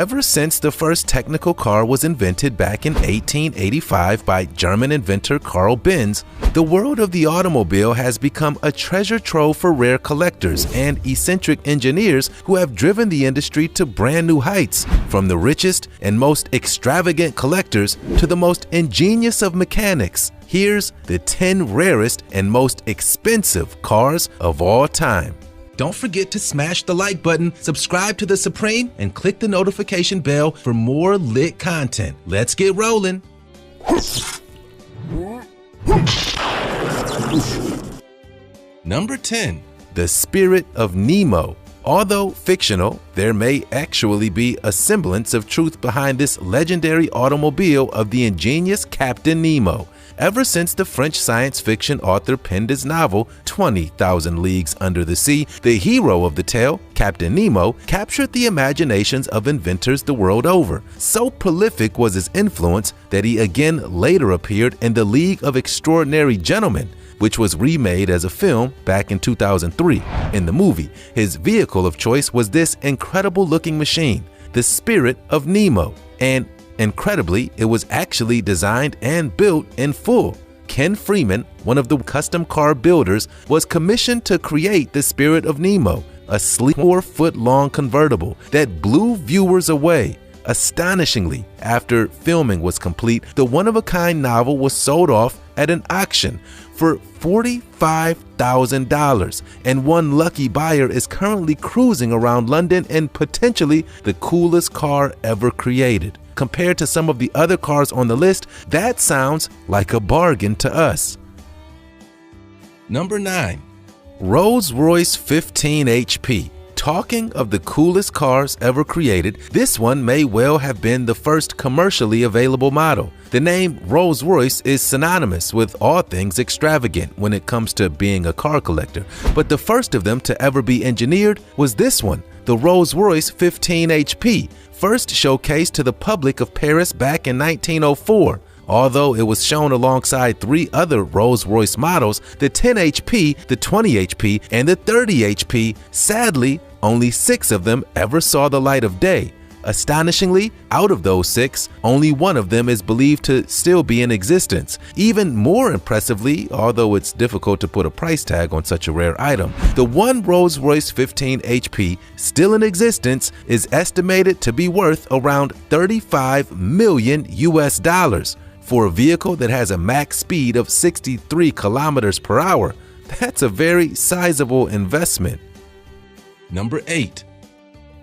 Ever since the first technical car was invented back in 1885 by German inventor Carl Benz, the world of the automobile has become a treasure trove for rare collectors and eccentric engineers who have driven the industry to brand new heights, from the richest and most extravagant collectors to the most ingenious of mechanics. Here's the 10 rarest and most expensive cars of all time. Don't forget to smash the like button, subscribe to The Supreme, and click the notification bell for more lit content. Let's get rolling. Number 10. The Spirit of Nemo. Although fictional, there may actually be a semblance of truth behind this legendary automobile of the ingenious Captain Nemo. Ever since the French science fiction author penned his novel 20,000 Leagues Under the Sea, the hero of the tale, Captain Nemo, captured the imaginations of inventors the world over. So prolific was his influence that he again later appeared in The League of Extraordinary Gentlemen, which was remade as a film back in 2003. In the movie, his vehicle of choice was this incredible-looking machine, the Spirit of Nemo, and incredibly, it was actually designed and built in full. Ken Freeman, one of the custom car builders, was commissioned to create the Spirit of Nemo, a sleek 4-foot-long convertible that blew viewers away. Astonishingly, after filming was complete, the one-of-a-kind novel was sold off at an auction for $45,000, and one lucky buyer is currently cruising around London in potentially the coolest car ever created. Compared to some of the other cars on the list, that sounds like a bargain to us. Number 9. Rolls-Royce 15 HP. Talking of the coolest cars ever created, this one may well have been the first commercially available model. The name Rolls-Royce is synonymous with all things extravagant when it comes to being a car collector, but the first of them to ever be engineered was this one, the Rolls-Royce 15 HP, first showcased to the public of Paris back in 1904. Although it was shown alongside 3 other Rolls-Royce models, the 10 HP, the 20 HP, and the 30 HP, sadly, only 6 of them ever saw the light of day. Astonishingly, out of those 6, only one of them is believed to still be in existence. Even more impressively, although it's difficult to put a price tag on such a rare item, the one Rolls-Royce 15 HP still in existence is estimated to be worth around $35 million US. For a vehicle that has a max speed of 63 kilometers per hour, that's a very sizable investment. Number 8.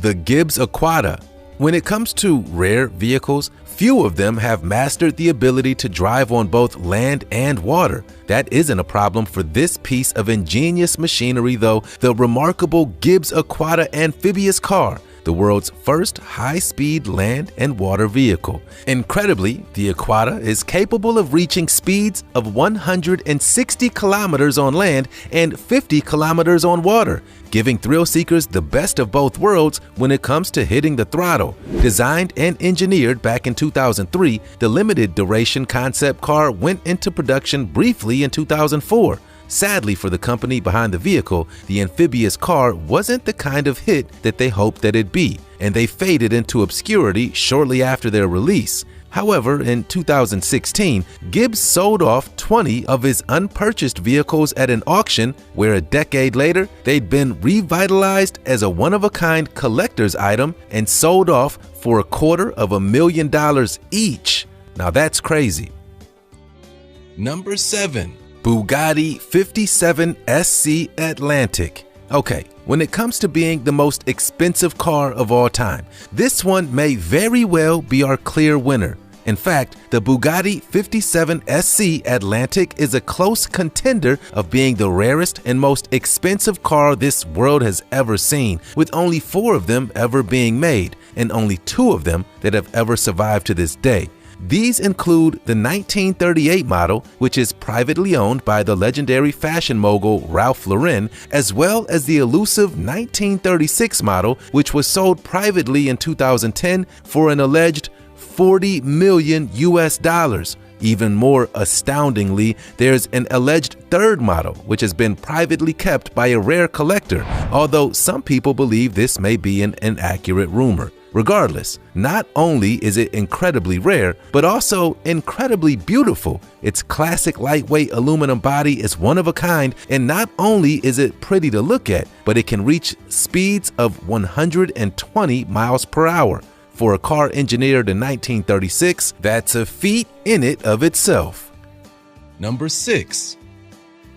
The Gibbs Aquada. When it comes to rare vehicles, few of them have mastered the ability to drive on both land and water. That isn't a problem for this piece of ingenious machinery though, the remarkable Gibbs Aquada amphibious car, the world's first high-speed land and water vehicle. Incredibly, the Aquada is capable of reaching speeds of 160 kilometers on land and 50 kilometers on water, giving thrill seekers the best of both worlds when it comes to hitting the throttle. Designed and engineered back in 2003, the limited duration concept car went into production briefly in 2004. Sadly for the company behind the vehicle, the amphibious car wasn't the kind of hit that they hoped that it'd be, and they faded into obscurity shortly after their release. However, in 2016, Gibbs sold off 20 of his unpurchased vehicles at an auction where a decade later, they'd been revitalized as a one-of-a-kind collector's item and sold off for $250,000 each. Now that's crazy. Number 7. Bugatti 57 SC Atlantic. Okay, when it comes to being the most expensive car of all time, this one may very well be our clear winner. In fact, the Bugatti 57 SC Atlantic is a close contender of being the rarest and most expensive car this world has ever seen, with only 4 of them ever being made, and only 2 of them that have ever survived to this day. These include the 1938 model, which is privately owned by the legendary fashion mogul Ralph Lauren, as well as the elusive 1936 model, which was sold privately in 2010 for an alleged $40 million US. Even more astoundingly, there's an alleged third model, which has been privately kept by a rare collector, although some people believe this may be an inaccurate rumor. Regardless, not only is it incredibly rare, but also incredibly beautiful. Its classic lightweight aluminum body is one of a kind, and not only is it pretty to look at, but it can reach speeds of 120 miles per hour. For a car engineered in 1936, that's a feat in it of itself. Number 6.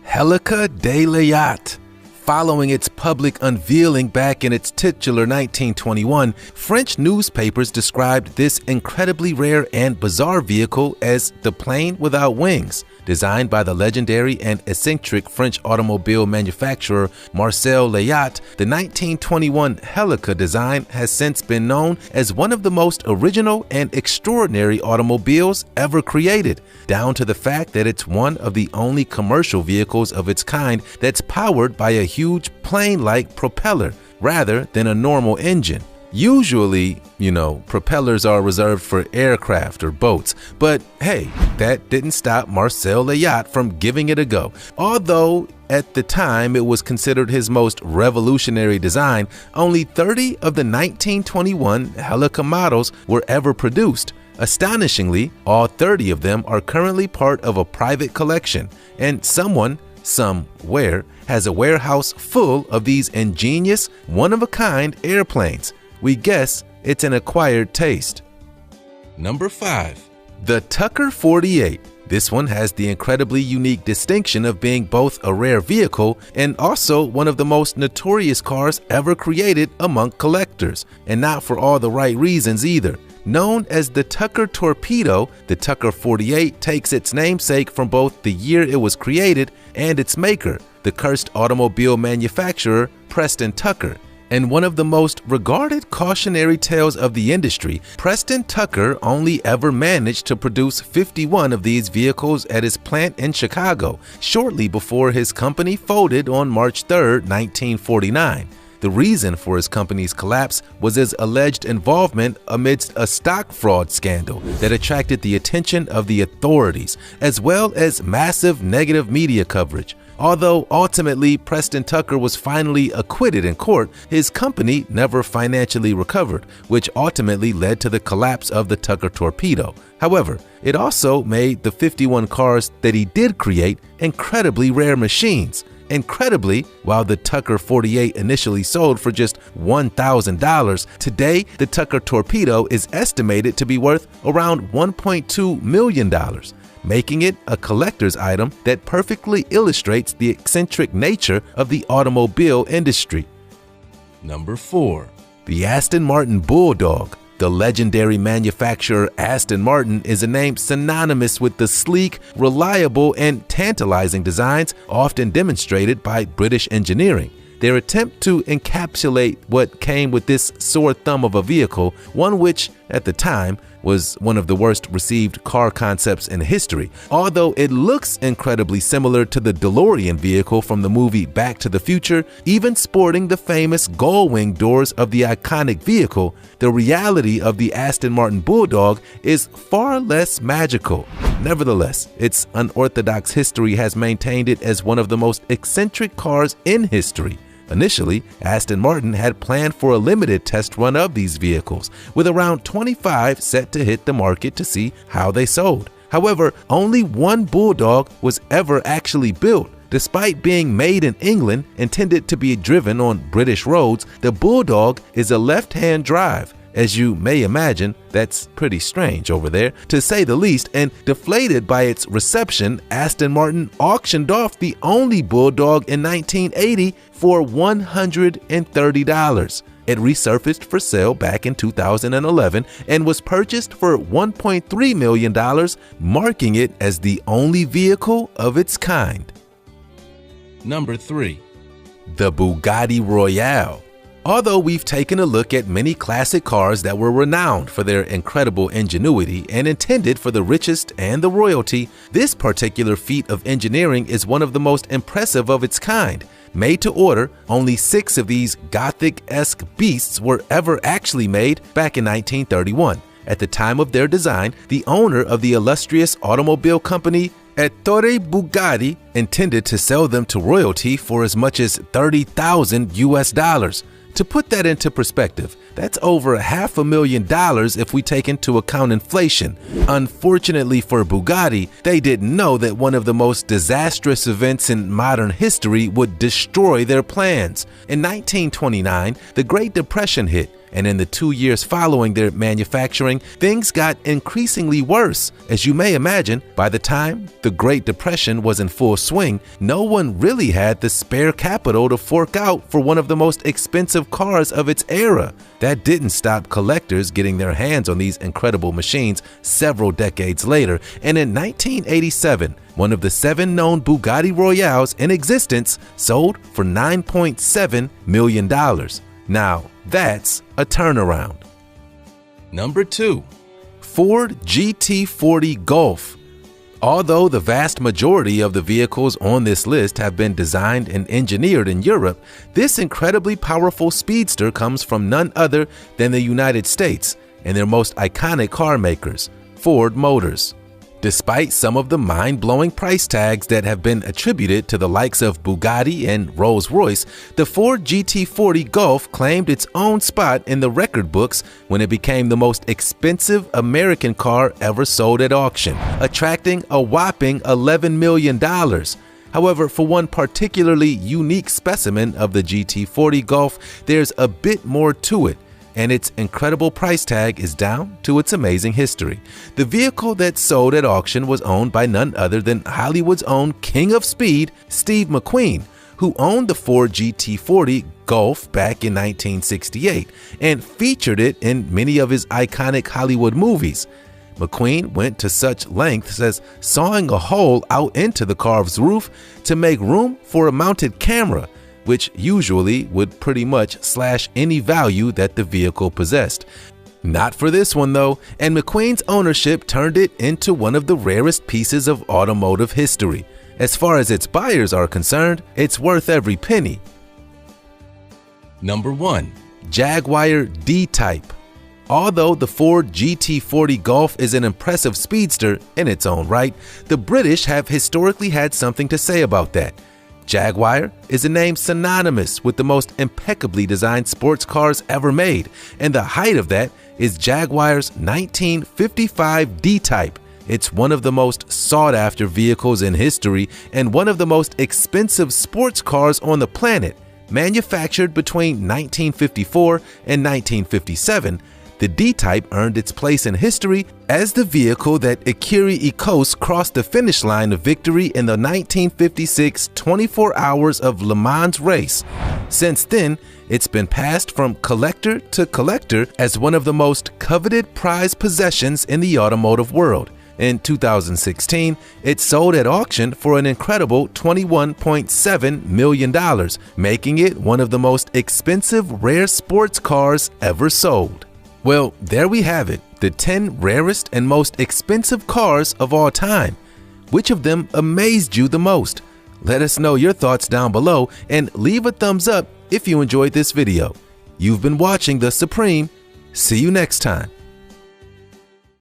Helica de Layat. Following its public unveiling back in its titular 1921, French newspapers described this incredibly rare and bizarre vehicle as the plane without wings. Designed by the legendary and eccentric French automobile manufacturer Marcel Layat, the 1921 Helica design has since been known as one of the most original and extraordinary automobiles ever created, down to the fact that it's one of the only commercial vehicles of its kind that's powered by a huge plane-like propeller rather than a normal engine. Usually, propellers are reserved for aircraft or boats, but hey, that didn't stop Marcel Layat from giving it a go. Although at the time it was considered his most revolutionary design, only 30 of the 1921 Helica models were ever produced. Astonishingly, all 30 of them are currently part of a private collection, and someone somewhere has a warehouse full of these ingenious, one-of-a-kind airplanes. We guess it's an acquired taste. Number 5. The Tucker 48. This one has the incredibly unique distinction of being both a rare vehicle and also one of the most notorious cars ever created among collectors, and not for all the right reasons either. Known as the Tucker Torpedo, the Tucker 48 takes its namesake from both the year it was created and its maker, the cursed automobile manufacturer Preston Tucker. And one of the most regarded cautionary tales of the industry, Preston Tucker only ever managed to produce 51 of these vehicles at his plant in Chicago, shortly before his company folded on March 3, 1949. The reason for his company's collapse was his alleged involvement amidst a stock fraud scandal that attracted the attention of the authorities, as well as massive negative media coverage. Although ultimately Preston Tucker was finally acquitted in court, his company never financially recovered, which ultimately led to the collapse of the Tucker Torpedo. However, it also made the 51 cars that he did create incredibly rare machines. Incredibly, while the Tucker 48 initially sold for just $1,000, today the Tucker Torpedo is estimated to be worth around $1.2 million, making it a collector's item that perfectly illustrates the eccentric nature of the automobile industry. Number 4. The Aston Martin Bulldog. The legendary manufacturer Aston Martin is a name synonymous with the sleek, reliable, and tantalizing designs often demonstrated by British engineering. Their attempt to encapsulate what came with this sore thumb of a vehicle, one which, at the time, was one of the worst received car concepts in history. Although it looks incredibly similar to the DeLorean vehicle from the movie Back to the Future, even sporting the famous gull-wing doors of the iconic vehicle, the reality of the Aston Martin Bulldog is far less magical. Nevertheless, its unorthodox history has maintained it as one of the most eccentric cars in history. Initially, Aston Martin had planned for a limited test run of these vehicles, with around 25 set to hit the market to see how they sold. However, only one Bulldog was ever actually built. Despite being made in England, intended to be driven on British roads, the Bulldog is a left-hand drive. As you may imagine, that's pretty strange over there, to say the least, and deflated by its reception, Aston Martin auctioned off the only Bulldog in 1980 for $130. It resurfaced for sale back in 2011 and was purchased for $1.3 million, marking it as the only vehicle of its kind. Number 3. The Bugatti Royale. Although we've taken a look at many classic cars that were renowned for their incredible ingenuity and intended for the richest and the royalty, this particular feat of engineering is one of the most impressive of its kind. Made to order, only 6 of these Gothic-esque beasts were ever actually made back in 1931. At the time of their design, the owner of the illustrious automobile company Ettore Bugatti intended to sell them to royalty for as much as $30,000 US. To put that into perspective, that's over $500,000 if we take into account inflation. Unfortunately for Bugatti, they didn't know that one of the most disastrous events in modern history would destroy their plans. In 1929, the Great Depression hit, and in the 2 years following their manufacturing, things got increasingly worse. As you may imagine, by the time the Great Depression was in full swing, no one really had the spare capital to fork out for one of the most expensive cars of its era. That didn't stop collectors getting their hands on these incredible machines several decades later, and in 1987, one of the 7 known Bugatti Royales in existence sold for $9.7 million. Now, that's a turnaround. Number 2. Ford GT40 Golf. Although the vast majority of the vehicles on this list have been designed and engineered in Europe, this incredibly powerful speedster comes from none other than the United States and their most iconic car makers, Ford Motors. Despite some of the mind-blowing price tags that have been attributed to the likes of Bugatti and Rolls-Royce, the Ford GT40 Golf claimed its own spot in the record books when it became the most expensive American car ever sold at auction, attracting a whopping $11 million. However, for one particularly unique specimen of the GT40 Golf, there's a bit more to it, and its incredible price tag is down to its amazing history. The vehicle that sold at auction was owned by none other than Hollywood's own king of speed, Steve McQueen, who owned the Ford GT40 Golf back in 1968 and featured it in many of his iconic Hollywood movies. McQueen went to such lengths as sawing a hole out into the car's roof to make room for a mounted camera, which usually would pretty much slash any value that the vehicle possessed. Not for this one though, and McQueen's ownership turned it into one of the rarest pieces of automotive history. As far as its buyers are concerned, it's worth every penny. Number 1. Jaguar D-Type. Although the Ford GT40 Golf is an impressive speedster in its own right, the British have historically had something to say about that. Jaguar is a name synonymous with the most impeccably designed sports cars ever made, and the height of that is Jaguar's 1955 D-Type. It's one of the most sought-after vehicles in history and one of the most expensive sports cars on the planet. Manufactured between 1954 and 1957, the D-Type earned its place in history as the vehicle that Ikiri Ikos crossed the finish line of victory in the 1956 24 Hours of Le Mans race. Since then, it's been passed from collector to collector as one of the most coveted prized possessions in the automotive world. In 2016, it sold at auction for an incredible $21.7 million, making it one of the most expensive rare sports cars ever sold. Well, there we have it, the 10 rarest and most expensive cars of all time. Which of them amazed you the most? Let us know your thoughts down below and leave a thumbs up if you enjoyed this video. You've been watching The Supreme. See you next time.